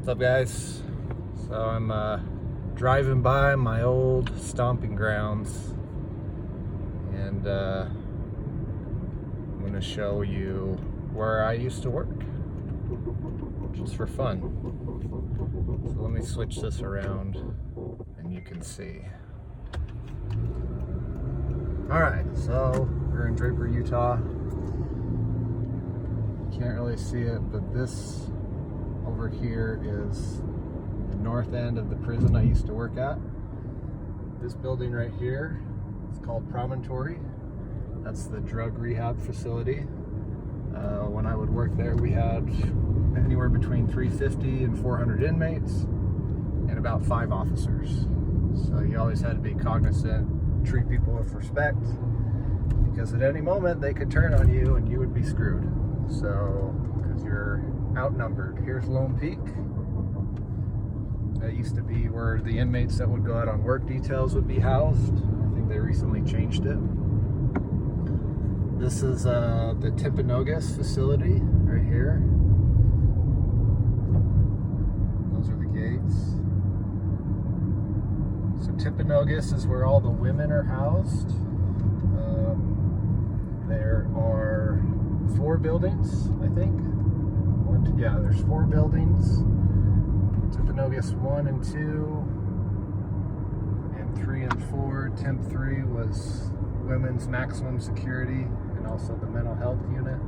What's up, guys? So I'm driving by my old stomping grounds, and I'm going to show you where I used to work, just for fun. So let me switch this around and you can see. Alright, so we're in Draper, Utah. Can't really see it, but this over here is the north end of the prison I used to work at. This building right here is called Promontory. That's the drug rehab facility. When I would work there, we had anywhere between 350 and 400 inmates and about 5 officers. So you always had to be cognizant, treat people with respect, because at any moment they could turn on you and you would be screwed. So, because you're outnumbered. Here's Lone Peak. That used to be where the inmates that would go out on work details would be housed. I think they recently changed it. This is the Timpanogos facility right here. Those are the gates. So Timpanogos is where all the women are housed. There are 4 buildings, I think. Yeah, there's 4 buildings. Timpanogos 1 and 2, and 3 and 4. Temp 3 was women's maximum security, and also the mental health unit.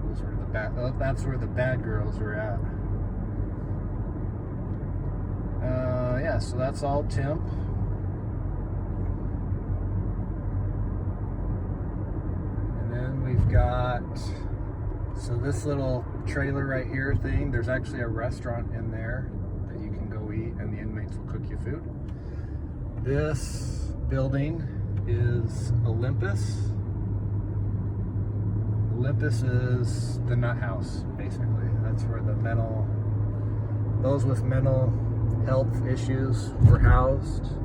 Those were the that's where the bad girls were at. Yeah, so that's all temp. And then we've got, so this little trailer right here thing, there's actually a restaurant in there that you can go eat and the inmates will cook you food. This building is Olympus. Olympus is the nut house, basically. That's where those with mental health issues were housed.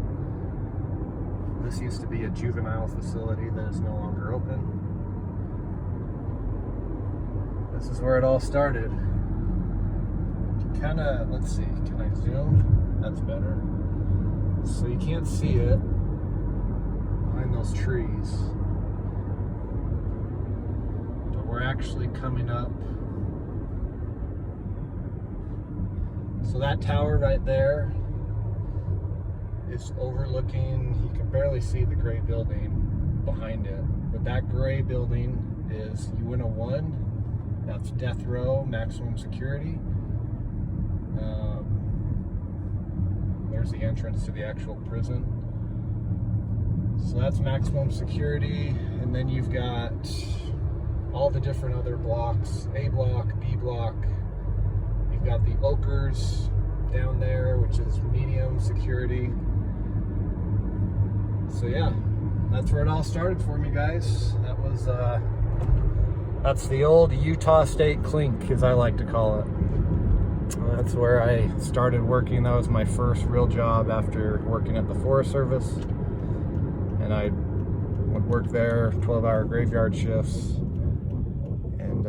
This used to be a juvenile facility that is no longer open. This is where it all started. Let's see, can I zoom? That's better. So you can't see it behind those trees, but we're actually coming up. So that tower right there is overlooking, you can barely see the gray building behind it, but that gray building is UNA 1. That's death row, maximum security. There's the entrance to the actual prison. So that's maximum security, and then you've got all the different other blocks, A block, B block. You've got the Okers down there, which is medium security. So yeah, that's where it all started for me, guys. That's the old Utah State Clink, as I like to call it. That's where I started working. That was my first real job after working at the Forest Service. And I would work there 12-hour graveyard shifts, and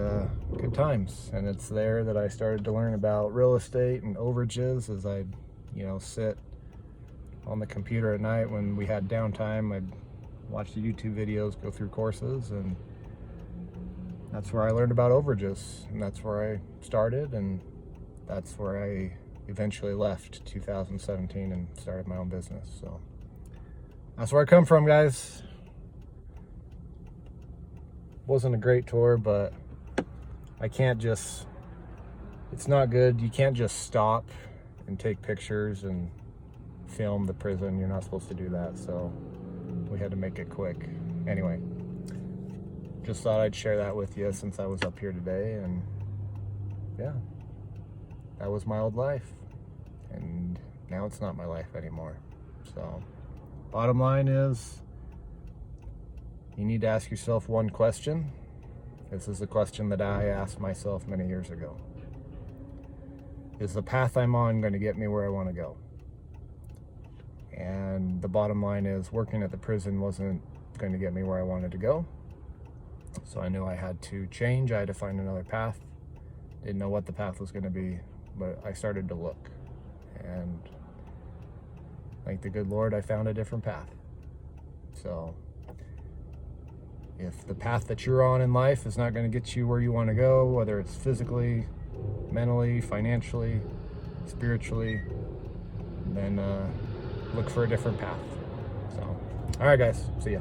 good times. And it's there that I started to learn about real estate and overages, as I'd, sit on the computer at night when we had downtime. I'd watch the YouTube videos, go through courses, and that's where I learned about overages, and that's where I started, and that's where I eventually left 2017 and started my own business. So that's where I come from, guys. Wasn't a great tour, but it's not good. You can't just stop and take pictures and film the prison. You're not supposed to do that, so we had to make it quick. Anyway, just thought I'd share that with you since I was up here today, and yeah, that was my old life, and now it's not my life anymore. So bottom line is, you need to ask yourself one question. This is a question that I asked myself many years ago. Is the path I'm on going to get me where I want to go? And the bottom line is, working at the prison wasn't going to get me where I wanted to go. So I knew I had to change. I had to find another path. Didn't know what the path was going to be, but I started to look. And thank the good Lord, I found a different path. So if the path that you're on in life is not going to get you where you want to go, whether it's physically, mentally, financially, spiritually, then look for a different path. So, all right, guys, see ya.